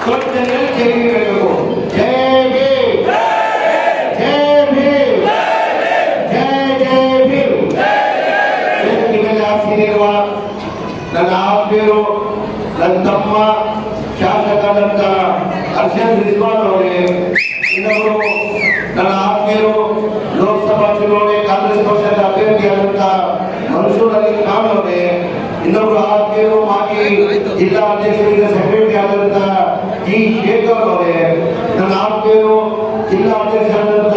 ಸ್ವಚ್ಛತೆ ಜೈವಿರಬೇಕು. ಜೈ ಭೀಮ್, ಜೈ ಭೀಮ್, ಜೈ ಜೈ ಭೀಮ್. ವೇದಿಕೆ ಮೇಲೆ ಹಾಸಿರುವ ನನ್ನ ಆಪ್ತರು, ನನ್ನ ತಮ್ಮ ಶಾಸಕರಾದಂತ ಅರ್ಷದ್ ರಿಜ್ವಾನ್ ಅವರೇ, ಇನ್ನೊಬ್ಬರು ನನ್ನ ಆತ್ಮೀಯರು ಲೋಕಸಭಾ ಚುನಾವಣೆ ಕಾಂಗ್ರೆಸ್ ಪಕ್ಷದ ಅಭ್ಯರ್ಥಿಯಾದಂತ ಮನ್ಸೂರ್ ಅಲಿ ಖಾನ್ ಅವರೇ, ಇನ್ನೊಬ್ಬರು ಆತ್ಮೀಯರು ಮಾಜಿ ಜಿಲ್ಲಾ ಅಧ್ಯಕ್ಷರಿಗೆ ಸೆಕ್ರೆಟರಿ ಆದಂತ ಜಿ ಶೇಖರ್ ಅವರೇ, ನನ್ನ ಆತ್ಮೀಯರು ಜಿಲ್ಲಾ ಅಧ್ಯಕ್ಷರಾದಂತ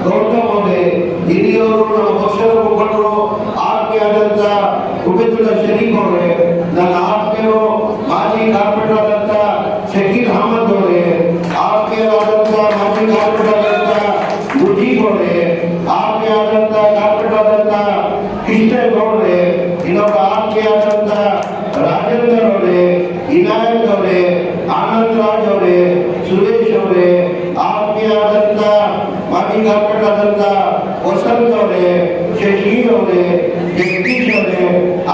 ಗೌತಮ್ ಅವರೇ, ಹಿರಿಯವರು ನಮ್ಮ ಪಕ್ಷದ ಮುಖಂಡರು ಆತ್ಮೀಯಾದಂತ ಉಬೇದುಲ್ಲಾ ಶರೀಫ್ ಅವರೇ, ನನ್ನ ಆತ್ಮೀಯರು ಮಾಜಿ ಕಾರ್ಪೊರೇಟರ್ ಆದಂತ ಶಕೀಲ್ ಅಹಮದ್ ಅವರೇ, ಆತ್ಮೀಯರಾದಂತ ಮಾಜಿ ಕಾರ್ಪೊರೇಟರ್ ಆದಂತ ಮುಜೀಬ್ ಅವರೇ, ಆತ್ಮೀಯರಾದಂತ ಕಾರ್ಪೊರೇಟರ್ ಆದಂತ ಕೃಷ್ಣೇಗೌಡ್ರೆ, ಇನ್ನೊಬ್ಬ ಆತ್ಮೀಯರಾದಂತ ರಾಜೇಂದರ್ ಅವರೇ, ವಿನಾಯಕ್ ಅವರೇ, ಆನಂದ್ ರಾಜ್ ಅವರೇ, ಸುರೇಶ್ ಅವರೇ, ಆತ್ಮೀಯರಾದಂತ ಮಾಜಿ ಕಾರ್ಪೊರೇಟರ್ ಆದಂತ ವಸಂತ್ ಅವರೇ, ಶಶಿ ಅವರೇ, ಜಗದೀಶ್ ಅವರೇ,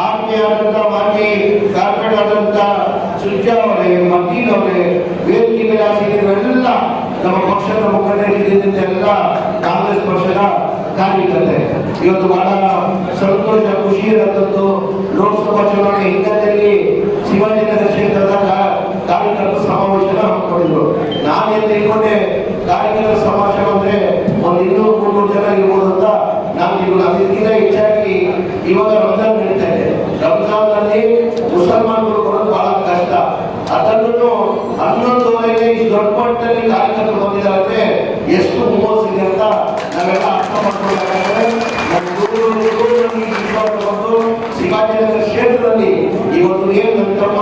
ಆತ್ಮೀಯರಾದಂತ ಮಾಜಿ ಕಾರ್ಪೊರೇಟರ್ ಆದಂತ ಸುಜಾ ಅವರೇ, ಮತೀನ್ ಅವರೇ, ವೇದಿಕೆ ಮೇಲೆ ಹಾಸಿರುವವರೆಲ್ಲ ನಮ್ಮ ಪಕ್ಷದ ಮುಖಂಡರಿದ್ದಂತೆ ಎಲ್ಲ ಕಾಂಗ್ರೆಸ್ ಪಕ್ಷದ ಕಾರ್ಯಕರ್ತೆ. ಇವತ್ತು ಬಹಳ ಸಂತೋಷ ಖುಷಿ ಇರತ್ತಂತೂ ಲೋಕಸಭಾ ಚುನಾವಣೆ ಹಿನ್ನೆಲೆಯಲ್ಲಿ ಶಿವಾಜಿನಗರ ಕ್ಷೇತ್ರದ ಕಾರ್ಯಕರ್ತರ ಸಮಾವೇಶನ ಹಮ್ಮಿಕೊಂಡಿದ್ರು. ನಾನೇನು ತಿಳ್ಕೊಂಡೆ, ಕಾರ್ಯಕರ್ತರ ಸಮಾವೇಶ ಅಂದ್ರೆ ಒಂದು 200-300 ಜನ ಇರ್ಬೋದು ಅಂತ ನಾನು ತಿಳ್ಕೊಂಡು, ಅದಕ್ಕಿಂತ ಹೆಚ್ಚಾಗಿ ಇವಾಗ ರಂಜಾನ್ ನಡೀತಾ ಇದೆ. ರಂಜಾನ್ನಲ್ಲಿ ಮುಸಲ್ಮಾನರು ಕೊಡೋದು ಬಹಳ ಕಷ್ಟ. ಅದನ್ನು 11:30ಗೆ ಇಷ್ಟು ದೊಡ್ಡ ಮಟ್ಟದಲ್ಲಿ ಕಾರ್ಯಕರ್ತರು ಬಂದಿದ್ದಾರೆ, ಎಷ್ಟು ಹುಮ್ಮಸ್ಸಿದೆ ಅಂತ ನಾವೆಲ್ಲ ಅರ್ಥ ಮಾಡ್ಕೊಳ್ಬೇಕಾದ್ರೆ ಬಂದು ಶಿವಾಜಿನಗರ ಕ್ಷೇತ್ರದಲ್ಲಿ ಇವತ್ತು ಏನು ನನ್ನ ತಮ್ಮ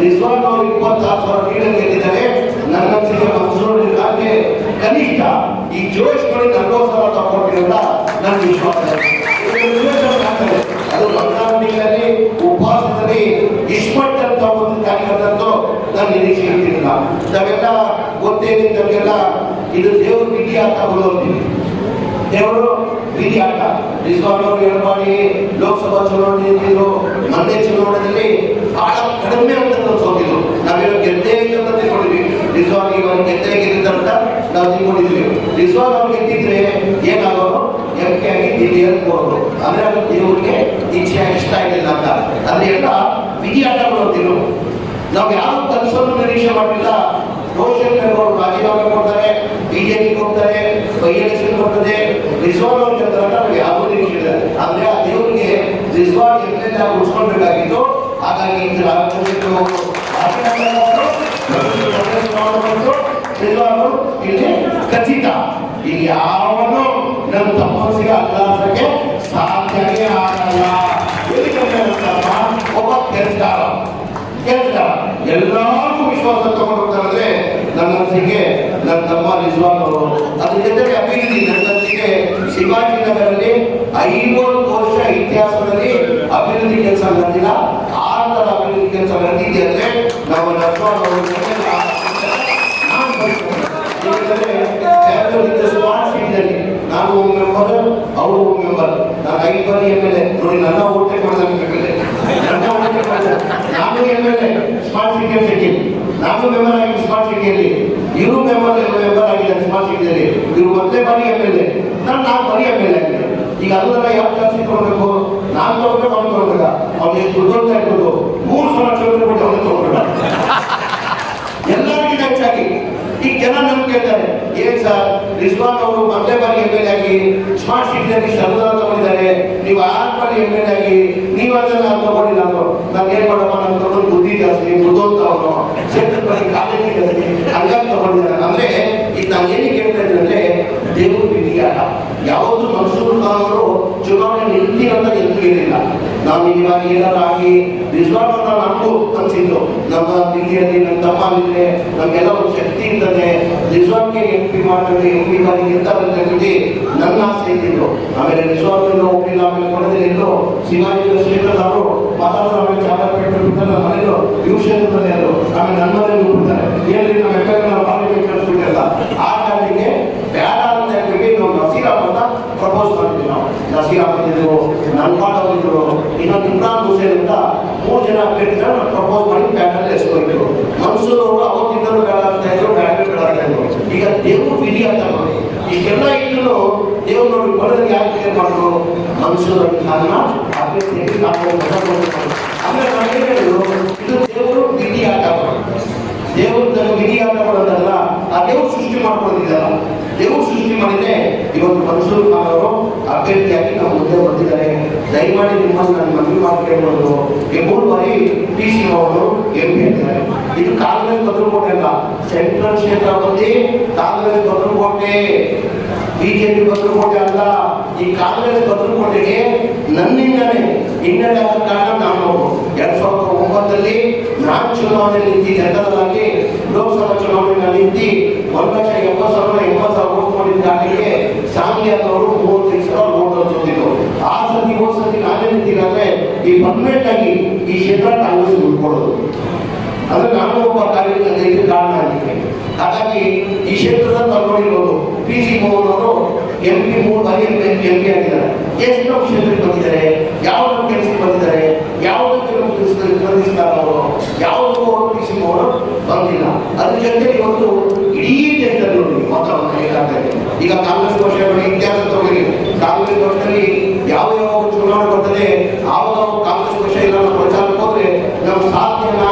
ರಿಜ್ವಾನ್ ಅವರು 26,000 ಲೀಡರ್ ಗೆದ್ದಿದ್ದಾರೆ. ನನ್ನ ಅನಿಸಿಕೆ ಮನ್ಸೂರ್ ಇಲಾಖೆ ಕನಿಷ್ಠ ಈ ಜೋಶ್ಗಳು 40,000 ತಗೊಂಡಿರೋದ ನನ್ನ ವಿಶ್ವಾಸ. ಅದು ರಂಜಾನ್ ತಿಂಗಳಲ್ಲಿ ಉಪವಾಸದಲ್ಲಿ ಇಷ್ಟಪಟ್ಟಂತ ಒಂದು ಕಾರ್ಯಕರ್ತಂತೂ ನನ್ನ ನಿರೀಕ್ಷೆ ಇರ್ತಿರಲಿಲ್ಲ. ನಾವೆಲ್ಲ ಗೊತ್ತೇನೆ, ನಮಗೆಲ್ಲ ಇದು ದೇವ್ರ ವಿಧಿ ಆಟ ಬರೋದು. ದೇವರು ವಿಧಿ ಆಟ. ರಿಜ್ವಾನ್ ಅವರು ಎಡಬಾಡಿ ಲೋಕಸಭಾ ಚುನಾವಣೆ ನಿಂತಿದ್ರು, ಮೊನ್ನೆ ಚುನಾವಣೆಯಲ್ಲಿ ಬಹಳ ಕಡಿಮೆ ಅಂತ ಹೋಗಿದ್ರು. ನಾವೇನೋ ಗೆದ್ದೇ ಅಂತ ತಿಳ್ಕೊಂಡಿದ್ವಿ. ರಿಜ್ವಾನ್ ಇವಾಗ ಗೆದ್ದೇ ಗೆದ್ದಿದ್ದಂತ ನಾವು ತಿಳ್ಕೊಂಡಿದ್ವಿ. ರಿಜ್ವಾನ್ ಅವ್ರು ಗೆದ್ದಿದ್ರೆ ಏನಾಗೋರು, ಎಂಕೆ ಆಗಿ ದಿಲ್ಲಿ ಹೇಳ್ಬೋದು. ಅಂದ್ರೆ ಅದು ದೇವರಿಗೆ ಇಚ್ಛೆ ಇಷ್ಟ ಆಗಿಲ್ಲ ಅಂತ. ಅಂದ್ರೆ ಎಲ್ಲ ವಿಧಿ ಆಟ ಬರೋದಿಲ್ಲ. ನಾವು ಯಾವ ಕೆಲಸವನ್ನು ನಿರೀಕ್ಷೆ ಮಾಡಲಿಲ್ಲ. ರೋಷನ್ ಬೇಗ್ ಅವರು ರಾಜೀನಾಮೆ ಕೊಡ್ತಾರೆ, ಬಿಜೆಪಿ ಹೋಗ್ತಾರೆ, ಬೈ-ಎಲೆಕ್ಷನ್ ಬರ್ತದೆ, ರಿಜ್ವಾನ್ ಅವ್ರು ಗೆಲ್ತಾರೆ, ನಾವು ಯಾವುದೂ ನಿರೀಕ್ಷೆ ಇಲ್ಲ. ಅಂದ್ರೆ ಆ ದೇವರಿಗೆ ರಿಜ್ವಾನ್ ಎಮ್ಎಲ್ಎ ಉಳಿಸ್ಕೊಳ್ಬೇಕಾಗಿತ್ತು. ಹಾಗಾಗಿ ಇಲ್ಲಿ ಖಚಿತ ಇಲ್ಲಿ ಯಾವನು ನಮ್ಮ ತಪಸ್ಸಿಗೆ ಅಲ್ಲಾಸಕ್ಕೆ ಸಾಧ್ಯವೇ ಆಗಲ್ಲ. ಒಬ್ಬ ಕೆಲಸಗಾರ ಎಲ್ಲರಿಗೂ ವಿಶ್ವಾಸ ತಗೊಂಡಿರ್ತಾರಂದ್ರೆ ನನ್ನ ಅನಿಸಿಕೆ ನನ್ನ ತಮ್ಮ ರಿಜ್ವಾನ್ ಅವರು. ಅದ್ರ ಜೊತೆಗೆ ಅಭಿವೃದ್ಧಿ, ನನ್ನ ಅನಿಸಿಕೆ ಶಿವಾಜಿನಗರಲ್ಲಿ 50 ವರ್ಷ ಇತಿಹಾಸದಲ್ಲಿ ಅಭಿವೃದ್ಧಿ ಕೆಲಸ ನಡೆದಿಲ್ಲ. ಆ ತರ ಅಭಿವೃದ್ಧಿ ಕೆಲಸ ನಡೆದಿದೆ ಅಂದ್ರೆ ನಾವು ರಿಜ್ವಾನ್ ಅವರು ಸ್ಮಾರ್ಟ್ ಸಿಟಿಯಲ್ಲಿ ನಾನು ಮೆಂಬರ್, ಅವರು ಮೆಂಬರ್. ನಾನು 5 ಬಾರಿ ಎಮ್ಎಲ್ಎ ನೋಡಿ, ನನ್ನ ಓಟೆ ಕೊಡೋದಾಗಬೇಕಲ್ಲ, ನನ್ನ ಓಟೆ ಕೊಡೋದು. ನಾನು ಎಮ್ಎಲ್ಎ ಸ್ಮಾರ್ಟ್ ಸಿಟಿ, ನಾನು ಮೆಂಬರ್ ಆಗಿ ಸ್ಮಾರ್ಟ್ ಸಿಟಿಯಲ್ಲಿ, ಇವರು ಮೆಂಬರ್ ಆಗಿದ್ದಾರೆ ಸ್ಮಾರ್ಟ್ ಸಿಟಿಯಲ್ಲಿ. ಇವರು ಮೊದಲೇ ಬಾರಿ ಎಮ್ಎಲ್ಎ, ನಾನು 4 ಬಾರಿ ಎಮ್ಎಲ್ಎ ಆಗಿದೆ. ಈಗ ಅದನ್ನೆಲ್ಲ ಯಾವ ಜಾಸ್ತಿ ತಗೊಳ್ಬೇಕು, ನಾನು ತಗೊಂಡ್ರೆ ಅವ್ನು ತಗೊಳ್ಬೇಕ. ಅವ್ನು ಎಷ್ಟು ದುಡ್ಡು ಇರ್ಬೋದು, 3 ಲಕ್ಷ ಕೊಟ್ಟು ಅವ್ನು ತಗೊಳ್ಬೇಕ. ಎಲ್ಲರಿಗಿಂತ ಹೆಚ್ಚಾಗಿ ಈಗ ಜನ ನಮ್ಗೆ ಕೇಳ್ತಾರೆ, ಏನ್ ಸರ್ ರಿಜ್ವಾನ್ ಅವರು ಮೊದಲೇ ಬಾರಿ ಎಮ್ಎಲ್ಎ ಆಗಿ ಸ್ಮಾರ್ಟ್ ಸಿಟಿಯಲ್ಲಿ ಸರ್ದಾರ ತಗೊಂಡಿದ್ದಾರೆ, ನೀವು 6 ಬಾರಿ ಎಮ್ಎಲ್ಎ ಆಗಿ ನೀವು ಅದನ್ನ ತಗೊಂಡಿಲ್ಲ ಅಂದ್ರು. ನಾನು ಏನ್ ಮಾಡಪ್ಪ, ನನ್ನ ತಗೊಂಡು ಬುದ್ಧಿ ಜಾಸ್ತಿ, ಬುದ್ಧಂತ ಅವನು ಕ್ಷೇತ್ರದ ಬಗ್ಗೆ ಕಾಲೇಜ್ ಜಾಸ್ತಿ, ಹಂಗಾಗಿ ತಗೊಂಡಿದ್ದಾರೆ. ಅಂದ್ರೆ ಈಗ ನಾನು ಏನಕ್ಕೆ ಕೇಳ್ತಾ ಇದ್ದೀನಿ ಅಂದ್ರೆ, ದೇವರು ವಿಧಿಯಾಟ. ಯಾವುದು ಮನ್ಸೂರ್ ಖಾನ್ ಅವರು ಚುನಾವಣೆ ನಿಲ್ತೀರ ಅಂತ ನಿಂತಿರಲಿಲ್ಲ. ನಾವು ಇವಾಗ ಏನಾದ್ರು ಆಗಿ ರಿಜ್ವಾನ್ ಅವ್ರನ್ನ ನಮಗೂ ಅನ್ಸಿದ್ದು, ನಮ್ಮ ದಿಲ್ಲಿಯಲ್ಲಿ ನಮ್ಮ ತಮ್ಮಲ್ಲಿದೆ, ನಮ್ಗೆಲ್ಲ ಒಂದು ಶಕ್ತಿ ಇರ್ತದೆ, ರಿಜ್ವಾನ್ಗೆ MP ಮಾಡ್ತಾರೆ, MP ಬಾರಿ ಗೆಲ್ತಾರೆ ಅಂತ ಹೇಳಿ ನನ್ನ ಆಸೆ ಇದ್ದಿದ್ದು. ಆಮೇಲೆ ರಿಜ್ವಾನ್ ಹೋಗಿಲ್ಲ, ಆಮೇಲೆ ಕೊಡದಿಲ್ಲ, ಶಿವಾಜಿ ಕ್ಷೇತ್ರದವರು ಮಾತಾಡೋದು, ಆಮೇಲೆ ಚಾಮರಾಜಪೇಟೆ ಬಿಡ್ತಾರೆ, ನಮ್ಮ ಮನೆಯವರು ಇವ್ರ ಕ್ಷೇತ್ರದಲ್ಲಿ ಅವರು, ಆಮೇಲೆ ನನ್ನ ಮನೆಯಲ್ಲಿ ಬಿಡ್ತಾರೆ, ಏನ್ರಿ ನಮ್ಮ ನಾವು ಪಾರ್ಲಿಮೆಂಟ್ ಕಳಿಸ್ಬಿಟ್ಟಿರಲ್ಲ. ಆ ಕಾರಣಕ್ಕೆ ಬೇಡ ಅಂತ ಹೇಳ್ಬಿಟ್ಟು ನಾವು ನಸೀರ್ ಅಹಮದ್ ಪ್ರಪೋಸ್ ಮಾಡಿದ್ವಿ. ನಾವು ನಸೀರ್ ಅಹಮದ್ ಇದ್ರು, ನನ್ಪಾಡ್ ಅವರಿದ್ರು, ಇನ್ನೊಂದು ಇಮ್ರಾನ್ ಹುಸೇನ್ ಅಂತ 3 ಜನ ಅಭ್ಯರ್ಥಿಗಳನ್ನ ಪ್ರಪೋಸ್ ಮಾಡಿ ಪ್ಯಾನಲ್ ಎಸ್ಕೊಳ್ತು. ಮನ್ಸೂರು ಅವರು ಅವತ್ತಿಂದಲೂ ಬೇಡ ಅಂತ ಇದ್ರು, ಬೇಡ ಬೇಡ ಇದ್ರು. ಈಗ ದೇವರು ವಿಧಿ ಅಂತ ನೋಡಿ ಈಗೆಲ್ಲ ಇದ್ರು ದೇವ್ರು ನೋಡಿ ಬರೋದು ಯಾಕೆ ಮಾಡಿದ್ರು ಮನ್ಸೂರು ನನ್ನ ಅಭ್ಯರ್ಥಿಯಾಗಿ ನಾವು ಆಮೇಲೆ ನಾನು ಹೇಳಿದ್ರು ಇದು ದೇವರು ವಿಧಿ ಆಟ ದೇವರು ತನ್ನ ವಿಧಿ ಆಟ ಮಾಡೋದಲ್ಲ, ಆ ದೇವರು ಸೃಷ್ಟಿ ಮಾಡ್ಕೊಂಡಿದ್ದಲ್ಲ. ದೇವರು ಸೃಷ್ಟಿ ಮಾಡಿದ್ರೆ ಇವತ್ತು ಮನ್ಸೂರ್ ಖಾನ್ ಅವರು ಅಭ್ಯರ್ಥಿಯಾಗಿ ನಾವು ಮುಂದೆ ಬಂದಿದ್ದಾರೆ. ದಯಮಾಡಿ ನಿಮ್ಮನ್ನು ನಾನು ಮನವಿ ಮಾಡಿ ಕೇಳ್ಬೋದು, 3 ಬಾರಿ PC ಅವರು MP ಆಗಿದ್ದಾರೆ. ಇದು ಕಾಂಗ್ರೆಸ್ ಬದಲುಕೋಟೆ ಅಲ್ಲ, ಸೆಂಟ್ರಲ್ ಕ್ಷೇತ್ರ ಬಂದು ಕಾಂಗ್ರೆಸ್ ಬದಲುಕೋಟೆ, ಬಿಜೆಪಿ ಬದಲುಕೋಟೆ ಅಲ್ಲ. ಈ ಕಾಂಗ್ರೆಸ್ ಬದಲುಕೋಟೆಗೆ ನನ್ನಿಂದಲೇ ಹಿನ್ನಡೆ ಆದ ಕಾರಣ ನಾನು 2009 ನಾನು ಚುನಾವಣೆಯಲ್ಲಿ ನಿಂತಿ ಜನರಲ್ಲಾಗಿ ಲೋಕಸಭಾ ಚುನಾವಣೆಯಲ್ಲಿ ನಿಂತಿ 1,70,000 ವೋಟ್ ಮಾಡಿದ ಕಾರಣಕ್ಕೆ ಸಾಂಗ್ಲಿಯಾದವರು 35,000 ವೋಟ್ ಸೋತಿದ್ರು. ಆ ಸತಿ ಹೋದ ಸತಿ ನಾನೇ ನಿಂತಿದ್ರೆ ಈ ಪರ್ಮನೆಂಟ್ ಆಗಿ ಈ ಕ್ಷೇತ್ರ ಕಾಂಗ್ರೆಸ್ ಉಳ್ಕೊಳ್ಳೋದು ಅಂದ್ರೆ ನಾನು ಒಬ್ಬ ಕಾರ್ಯಕರ್ತರಿಗೆ ಕಾರಣ ಆಗಿದ್ದೆ. ಹಾಗಾಗಿ ಈ ಕ್ಷೇತ್ರದ ತಗೊಂಡಿರ್ಬೋದು PC ಮೋಹನ್ ಅವರು MP 3 ಬಾರಿ MP ಆಗಿದ್ದಾರೆ. ಎಷ್ಟು ಕ್ಷೇತ್ರಕ್ಕೆ ಬಂದಿದ್ದಾರೆ, ಯಾವ್ದು ಕೆಲಸಕ್ಕೆ ಬಂದಿದ್ದಾರೆ, ಯಾವುದಕ್ಕೆ ಸ್ಪಂದಿಸ್ತಾರೆ ಅವರು, ಯಾವುದಕ್ಕೂ ಅವರು PC ಮೋಹನ್ ಬಂದಿಲ್ಲ. ಅದ್ರ ಜೊತೆ ಇವತ್ತು ಇಡೀ ದೇಶದಲ್ಲಿ ನೋಡಿ ವಾತಾವರಣ ಹೇಗಾಗ್ತದೆ. ಈಗ ಕಾಂಗ್ರೆಸ್ ಪಕ್ಷಗಳು ಇತಿಹಾಸ ತಗೊಳ್ಳಿ, ಕಾಂಗ್ರೆಸ್ ಪಕ್ಷದಲ್ಲಿ ಯಾವ ಯಾವ ಚುನಾವಣೆ ಬರ್ತದೆ ಆವಾಗ ಕಾಂಗ್ರೆಸ್ ಪಕ್ಷ ಇಲ್ಲ ಪ್ರಚಾರಕ್ಕೆ ಹೋದ್ರೆ ನಮ್ಮ ಸಾಧನೆಯನ್ನ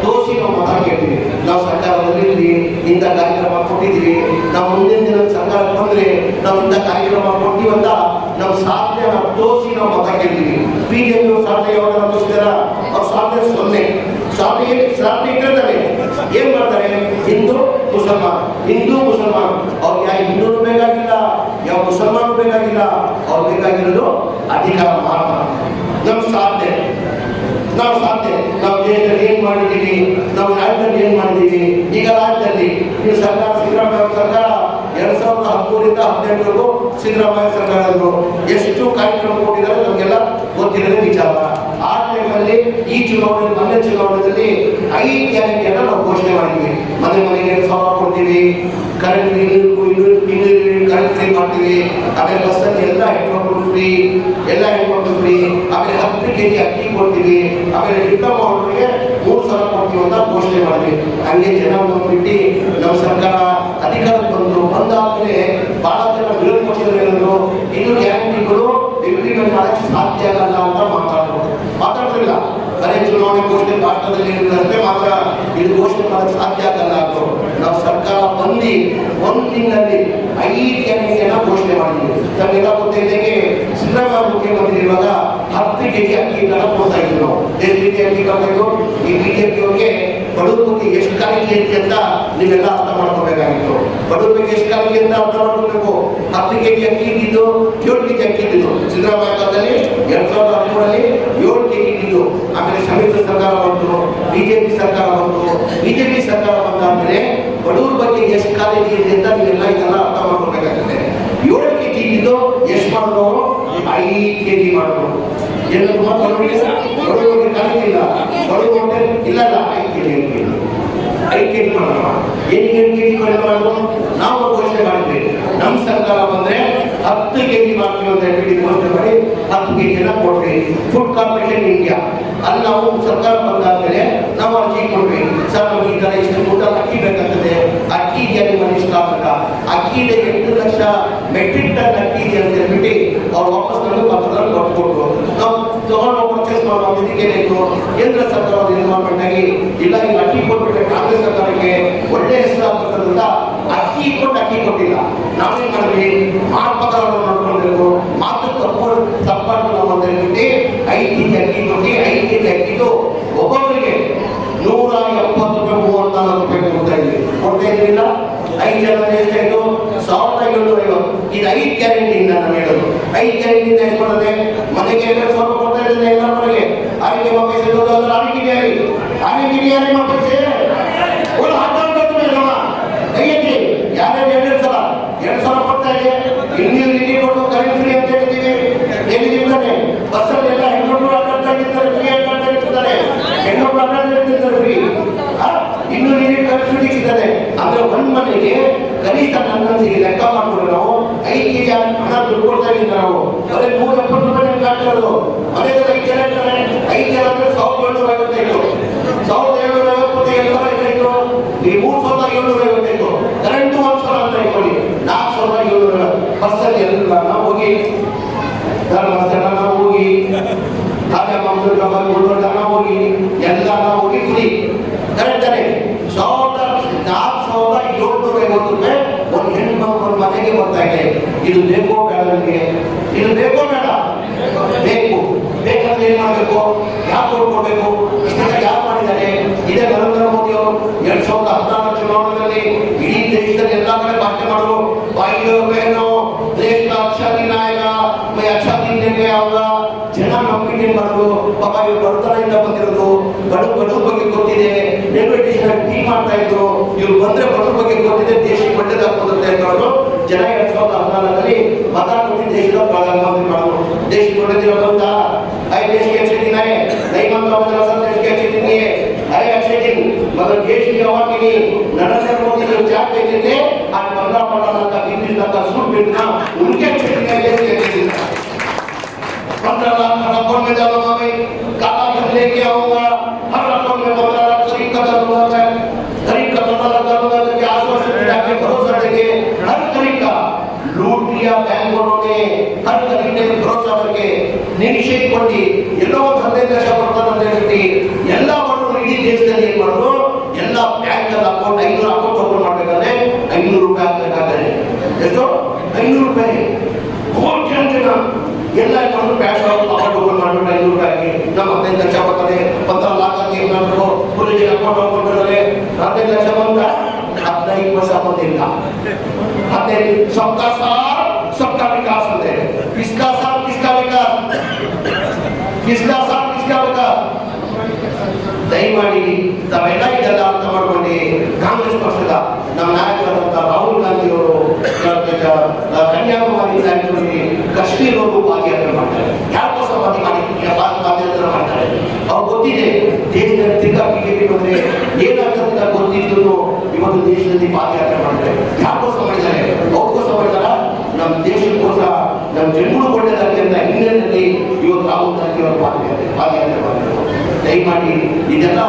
ತೋರಿಸಿ ನಾವು ಮತ ಕೇಳ್ತೀವಿ. ನಾವು ಸರ್ಕಾರದಲ್ಲಿ ಇಂಥ ಕಾರ್ಯಕ್ರಮ ಕೊಟ್ಟಿದ್ದೀವಿ, ನಾವು ಮುಂದಿನ ದಿನ ಸರ್ಕಾರಕ್ಕೆ ಬಂದ್ರೆ ನಾವು ಇಂಥ ಕಾರ್ಯಕ್ರಮ ಕೊಡ್ತೀವಿ ಅಂತ ನಮ್ಮ ಸಾಧನೆಯನ್ನ ತೋರಿಸಿ ನಾವು ಮತ ಕೇಳ್ತೀವಿ. ಬಿಜೆಪಿ ಸಾಧನೆ ಯಾವಾಗ ತೋರಿಸಿದಾರ, ಅವ್ರ ಸಾಧನೆ 0. ಸಾಧನೆ ಇಟ್ಟಿರ್ತಾರೆ, ಏನ್ ಮಾಡ್ತಾರೆ, ಹಿಂದೂ ಮುಸಲ್ಮಾನ್ ಅವ್ರಿಗೆ ಯಾವ ಹಿಂದೂನು ಬೇಕಾಗಿಲ್ಲ, ಯಾವ ಮುಸಲ್ಮಾನು ಬೇಕಾಗಿಲ್ಲ, ಅವ್ರು ಬೇಕಾಗಿರೋದು ಅಧಿಕಾರ ಮಾತ್ರ. ನಮ್ಮ ಸಾಧನೆ ನಾವು ದೇಶದಲ್ಲಿ ಏನ್ ಮಾಡಿದ್ದೀವಿ, ನಾವು ರಾಜ್ಯದಲ್ಲಿ ಏನ್ ಮಾಡಿದ್ದೀವಿ. ಈಗ ರಾಜ್ಯದಲ್ಲಿ ಈ ಸರ್ಕಾರ ಸಿದ್ದರಾಮಯ್ಯ ಸರ್ಕಾರ 2013ರಿಂದ 2018ವರೆಗೂ ಸಿದ್ದರಾಮಯ್ಯ ಸರ್ಕಾರಗಳು ಎಷ್ಟು ಕಾರ್ಯಕ್ರಮ ಕೊಟ್ಟಿದ್ದಾರೆ ನಮಗೆಲ್ಲ ಗೊತ್ತಿರೋದೇ ವಿಚಾರ. ಆ ಟೈಮಲ್ಲಿ ಈ ಚುನಾವಣೆ ಮೊನ್ನೆ ಚುನಾವಣೆಯಲ್ಲಿ 5 ಗ್ಯಾರಂಟಿಯನ್ನು ನಾವು ಘೋಷಣೆ ಮಾಡಿದ್ವಿ. ಮನೆಗೆ 1,000 ಕೊಡ್ತೀವಿ, ಕರೆಂಟ್ ಕರೆಂಟ್ ಫ್ರೀ ಮಾಡ್ತೀವಿ, ಆಮೇಲೆ ಬಸ್ಸಲ್ಲಿ ಎಲ್ಲ ಹೆಣ್ಮಕ್ಳು ಫ್ರೀ, ಆಮೇಲೆ 10 kg ಅಕ್ಕಿ ಕೊಡ್ತೀವಿ, ಆಮೇಲೆ ಡಿಪ್ಲೊಮಾ ಅವ್ರಿಗೆ 3,000 ಕೊಡ್ತೀವಿ ಅಂತ ಘೋಷಣೆ ಮಾಡಿದ್ವಿ. ಹಂಗೆ ಜನ ಬಿಟ್ಟು ನಮ್ಮ ಸರ್ಕಾರ ಅಧಿಕಾರಕ್ಕೆ ಬಂದಾದ್ಮೇಲೆ ಬಹಳ ಜನ ವಿರೋಧ ಪಕ್ಷದಲ್ಲಿ ಹೇಳಿದ್ರು ಇನ್ನು ಗ್ಯಾರಂಟಿಗಳು ಇಂಪ್ಲಿಮೆಂಟ್ ಮಾಡಕ್ಕೆ ಸಾಧ್ಯ ಆಗಲ್ಲ ಅಂತ ಮಾತಾಡ್ತಿಲ್ಲ. ಬರೀ ಚುನಾವಣೆ ಘೋಷಣೆ ಭಾರತದಲ್ಲಿ ಅಷ್ಟೇ ಮಾತ್ರ ಇದು ಘೋಷಣೆ ಮಾಡಕ್ಕೆ ಸಾಧ್ಯ ಆಗಲ್ಲ ಅಂತ ನಾವು ಸರ್ಕಾರ ಬಂದು 1 ತಿಂಗಳಲ್ಲಿ 5 ಗ್ಯಾರಂಟಿಯನ್ನ ಘೋಷಣೆ ಮಾಡಿದ್ವಿ. ನಮಗೆಲ್ಲ ಗೊತ್ತಿದ್ದಂಗೆ ಸಿದ್ದರಾಮಯ್ಯ ಮುಖ್ಯಮಂತ್ರಿ ಇರುವಾಗ 10 kg ಅಕ್ಕಿ ಕೊಡ್ತಾ ಇದ್ರು ನಾವು. ಎಷ್ಟು ಅಕ್ಕಿ ಕೊಡ್ತಾ ಈ ಬಿಜೆಪಿಯವರಿಗೆ ಬಡವರಿಗೆ ಎಷ್ಟು ಕಾಲಿಗೆ ಅಂತ ನೀವೆಲ್ಲ ಅರ್ಥ ಮಾಡ್ಕೋಬೇಕಾಗಿತ್ತು. ಬಡವರಿಗೆ ಎಷ್ಟು ಕಾಲಿಗೆ ಅಂತ ಅರ್ಥ ಮಾಡ್ಕೋಬೇಕು. 10 kg ಅಕ್ಕಿ ಇದ್ದಿದ್ದು 7 kg ಅಕ್ಕಿ ಇದ್ದಿದ್ದು ಸಿದ್ದರಾಮಯ್ಯ ಕಾಲದಲ್ಲಿ 2013ರಲ್ಲಿ 7 kg ಇದ್ದಿದ್ದು. ಆಮೇಲೆ ಸಮ್ಮಿಶ್ರ ಸರ್ಕಾರ ಬಂತು, ಬಿಜೆಪಿ ಸರ್ಕಾರ ಬಂದಾದ್ಮೇಲೆ ಬಡವರ ಬಗ್ಗೆ ಎಷ್ಟು ಕಾಲೇಜ್ ಇದೆ ಅಂತ ನೀವೆಲ್ಲ ಇದೆಲ್ಲ ಅರ್ಥ ಮಾಡ್ಕೋಬೇಕಾಗ್ತದೆ. 7 kg ಇದ್ದಿದ್ದು ಎಷ್ಟು ಮಾಡಿದ್ರು, 5 kg ಮಾಡಿದ್ರು. ಎಲ್ಲ ಬಡವರಿಗೆ ಕಾಲೇಜ್ ಇಲ್ಲ, ಬಡವರು ಇಲ್ಲ 5 kg ಮಾಡೋಣ. ಏನು 7 kg ಮಾಡೋದು ನಾವು ಘೋಷಣೆ ಮಾಡಿದ್ವಿ. ನಮ್ಮ ಸರ್ಕಾರ ಬಂದ್ರೆ 10 kg ಮಾಡ್ತೀವಿ ಅಂತ ಹೇಳಿ ಘೋಷಣೆ ಮಾಡಿ 10 kg ಕೊಟ್ವಿ. ಫುಡ್ ಕಾರ್ಪೊರೇಷನ್ ಇಂಡಿಯಾ ಅಲ್ಲಿ ನಾವು ಸರ್ಕಾರ ಬಂದಾದ್ಮೇಲೆ ನಾವು ಅರ್ಜಿ ಕೊಟ್ವಿ. ಸರ್ ನಮ್ಗೆ ಈ ತರ ಇಷ್ಟು ಊಟ ಅಕ್ಕಿ ಬೇಕಾಗ್ತದೆ, ಅಕ್ಕಿ ಇದೆಯಾ ನಿಮ್ಮ ಇಷ್ಟ ಆಗ್ಬೇಕಾ, ಅಕ್ಕಿ ಇದೆ 8 ಲಕ್ಷ ಮೆಟ್ರಿಕ್ ಟನ್ ಅಕ್ಕಿ ಇದೆ ಅಂತ ಹೇಳ್ಬಿಟ್ಟು ಅವ್ರು ವಾಪಸ್ ತಂದು ಪತ್ರದಲ್ಲಿ ಕೊಟ್ಕೊಟ್ರು. ನಾವು ತಗೊಂಡು ಪರ್ಚೇಸ್ ಮಾಡೋದಕ್ಕೆ ಕೇಂದ್ರ ಸರ್ಕಾರ ನಿರ್ಮಾಣ ಆಗಿ ಇಲ್ಲ ಈಗ ಅಕ್ಕಿ ಕೊಟ್ಬಿಟ್ರೆ ಕಾಂಗ್ರೆಸ್ ಸರ್ಕಾರಕ್ಕೆ ಒಳ್ಳೆ ಹೆಸರು ಆಗ್ತದಂತ ಅಕ್ಕಿ ಕೊಟ್ಟಿಲ್ಲ. ನಾವೇನ್ ಮಾಡಿದ್ವಿ, ಮಾತುಕತೆಗಳನ್ನು ನೋಡ್ಕೊಳ್ಬೇಕು, ಮಾತು ತಪ್ಪಾಗಿ ನಾವು ಅಂತ ಹೇಳ್ಬಿಟ್ಟು 5 kg ಅಕ್ಕಿ ಕೊಟ್ಟು 5 kg ಅಕ್ಕಿದು ಒಬ್ಬೊಬ್ಬರಿಗೆ 170 ರೂಪಾಯಿ 34 ರೂಪಾಯಿ ಕೊಡ್ತಾ ಇದ್ವಿಲ್ಲ. 5 ಜನ ಎಷ್ಟಾಯ್ತು, 1,750. ಇದು 5 ಗ್ಯಾರಂಟಿಯಿಂದ ನಾನು ಹೇಳೋದು. 5 ಗ್ಯಾರಂಟಿಯಿಂದ ಎಷ್ಟು ಬರ್ತದೆ, ಮನೆಗೆ 2,000 ಕೊಡ್ತಾ ಇದ್ರಿಂದ ಎಲ್ಲ ಮನೆಗೆ ಆರೋಗ್ಯ ಪೈಸೆ ಆರೋಗ್ಯ ಪೈಸೆ ಒಂದು 14 ಕೈಯಲ್ಲಿ ಯಾರ್ಯಾರು 2,000 ಕೊಡ್ತಾ ಇದೆ. ಇಲ್ಲಿ ಕೊಟ್ಟು ಕರೆಂಟ್ ಫ್ರೀ ಅಂತ ಹೇಳಿದ್ದೀವಿ. ಹೇಳಿದ್ರೆ ಬಸ್ಸಲ್ಲಿ ಎಲ್ಲ ಹೆಣ್ಣು ಆಟಾಡ್ತಾ ಇರ್ತಾರೆ, ಫ್ರೀ ಆಟಾಡ್ತಾ ಇರ್ತಾರೆ, ಹೆಣ್ಣು ಆಟಾಡ್ತಾ ಇರ್ತಾರೆ ಫ್ರೀ. ಇನ್ನು ಕರೆಂಟ್ ಫ್ರೀ ಸಿಗ್ತದೆ ಅಂದ್ರೆ ಒಂದ್ ಮನೆಗೆ ಕನಿಷ್ಠ ನನ್ನೊಂದಿಗೆ ಲೆಕ್ಕ ಮಾಡ್ಕೊಂಡು ನಾವು 5 kg ಹಣ ದುಡ್ಡು ಕೊಡ್ತಾ ಇದ್ದೀವಿ. ನಾವು ಬರೀ 170 ರೂಪಾಯಿ ಕಾಡ್ತಾ ಇರೋದು. ಮನೆಯಲ್ಲಿ 5 ಜನ ಇರ್ತಾರೆ, 5 ಜನ ಅಂದ್ರೆ 1,750 ಎಲ್ಲ ಹೋಗಿ ಧರ್ಮಸ್ಥಳ ಹೋಗಿ ರಾಜ ಹೋಗಿ ಎಲ್ಲ ಹೋಗಿ ಫ್ರೀ ಕರೆಕ್ಟರೆ 4,750 ಒಂದು ಹೆಣ್ಣು ಮಕ್ಕಳು ಮನೆಗೆ ಬರ್ತಾ ಇದೆ. ಇದು ಬೇಕೋ ಬೇಡ ನನಗೆ? ಇದು ಬೇಕೋ ಬೇಡ? ಬೇಕು. ಬೇಕಂದ್ರೆ ಏನ್ ಮಾಡ್ಬೇಕು? ಯಾಕೆ ಕೊಡ್ಬೇಕು? ಇಷ್ಟೆಲ್ಲ ಯಾರು ಮಾಡಿದ್ದಾರೆ? ಇದೇ ನರೇಂದ್ರ ಮೋದಿ ಅವರು 2014 ಚುನಾವಣೆಯಲ್ಲಿ ಇಡೀ ದೇಶದಲ್ಲಿ ಎಲ್ಲಾ ಕಡೆ ಭಾಷಣ ಮಾಡೋರು, ದೇಶ ಅಚ್ಚಾ ದಿನ ಆಯ್ತಾ ಅಚ್ಚಾ ದಿನ ಆಗ ಜನ ನಂಬಿಕೆ ಮಾಡೋದು. ಪಾಪ ಇವ್ರು ಬಡತನದಿಂದ ಬಂದಿರೋದು, ಬಡವ್ರ ಬಗ್ಗೆ ಗೊತ್ತಿದೆ, ರೈಲ್ವೆ ಸ್ಟೇಷನ್ ಟೀ ಮಾಡ್ತಾ ಇದ್ರು, ಇವ್ರು ಬಂದ್ರೆ ಬಡವ್ರ ಬಗ್ಗೆ ಗೊತ್ತಿದೆ, ದೇಶಕ್ಕೆ ಒಳ್ಳೇದಾಗ್ಬೋದಂತೆ ಅನ್ನೋದು ಜನ 2014 ಮತ ಕೊಟ್ಟು ದೇಶದ ಪ್ರಧಾನಮಂತ್ರಿ ಮಾಡೋದು. ದೇಶಕ್ಕೆ ಒಳ್ಳೇದಿರೋದಂತ देश के अच्छे दिन आए, नहीं मानता हूँ देश के अच्छे दिन ये आए अच्छे दिन, मगर देश की आवाज के लिए नरेंद्र मोदी जो चार देते थे आज 15 लाख का 20 लाख का सूट मिलना उनके अच्छे दिन है। देश के अच्छे दिन 15 लाख का अकाउंट में डालूंगा मैं, काला धन लेके आऊंगा, हर अकाउंट में 15 लाख गरीब का डालूंगा मैं, गरीब का 15 लाख डालूंगा तो क्या आश्वासन के भरोसा देंगे हर गरीब का लूट लिया बैंकों ने, हर गरीब ने भरोसा करके ನಿರೀಕ್ಷೆ ಕೊಟ್ಟು ಎಲ್ಲೋ 15 ಲಕ್ಷ ಕೊಡ್ತಾರೆ ಅಂತ ಹೇಳಿ ಎಲ್ಲ ಬಡವರು ಇಡೀ ದೇಶದಲ್ಲಿ ಏನ್ ಮಾಡಿದ್ರು, ಎಲ್ಲ ಬ್ಯಾಂಕ್ ಅಕೌಂಟ್ 500 ಅಕೌಂಟ್ ಓಪನ್ ಮಾಡ್ಬೇಕಾದ್ರೆ 500 ರೂಪಾಯಿ ಹಾಕ್ಬೇಕಾದ್ರೆ ಎಷ್ಟು 500 ರೂಪಾಯಿ ಕೋಟ್ಯಾಂತರ ಜನ ಎಲ್ಲ ಇಟ್ಕೊಂಡು ಬ್ಯಾಂಕ್ ಅಕೌಂಟ್ ಓಪನ್ ಮಾಡ್ಬಿಟ್ಟು 500 ರೂಪಾಯಿ ನಮ್ಮ 15 ಲಕ್ಷ ಬರ್ತಾರೆ, 15 ಲಾಖ ಹಾಕಿ ಏನಾದ್ರು ಪೊಲೀಸ್ ಅಕೌಂಟ್ ಓಪನ್ ಮಾಡಿದ್ರೆ 15 ಲಕ್ಷ ಬಂದ 15 ವರ್ಷ ಬಂದಿಲ್ಲ. 15 सबका साथ सबका विकास होते हैं, किसका साथ किसका विकास, किसका साथ किसका विकास. ದಯಮಾಡಿ ತಾವೆಲ್ಲ ಇದೆಲ್ಲ ಅರ್ಥ ಮಾಡ್ಕೊಂಡು ಕಾಂಗ್ರೆಸ್ ಪಕ್ಷದ ನಮ್ಮ ನಾಯಕರಾದಂಥ ರಾಹುಲ್ ಗಾಂಧಿ ಅವರು ಕನ್ಯಾಕುಮಾರಿ ಕಾಶ್ಮೀರವರೆಗೂ ಪಾದಯಾತ್ರೆ ಮಾಡ್ತಾರೆ. ಯಾಕೋಸ್ಕರ ಪಾದಯಾತ್ರೆ ಮಾಡ್ತಾರೆ? ಅವ್ರು ಗೊತ್ತಿದೆ ದೇಶದಲ್ಲಿ ತಿರ್ಗಾ ಬಿಜೆಪಿ ಬಂದ್ರೆ ಏನಾಗ್ತದೆ ಗೊತ್ತಿದ್ರು ಇವತ್ತು ದೇಶದಲ್ಲಿ ಪಾದಯಾತ್ರೆ ಮಾಡ್ತಾರೆ. ಯಾಕೋಸ್ಕರ ಮಾಡಿದ್ದಾರೆ? ಅವ್ರಿಗೋಸ್ಕರ ಮಾಡಿದಾರ? ನಮ್ಮ ದೇಶಕ್ಕೋಸ್ಕರ ನಮ್ಮ ಜನಗಳು ಒಳ್ಳೆದಾಗಲಿ ಅಂತ ಹಿನ್ನೆಲೆಯಲ್ಲಿ ಇವತ್ತು ರಾಹುಲ್ ಗಾಂಧಿ ಅವರು ಪಾದಯಾತ್ರೆ ಮಾಡಿದ್ರು. ದಯಮಾಡಿ ಇದೆಲ್ಲ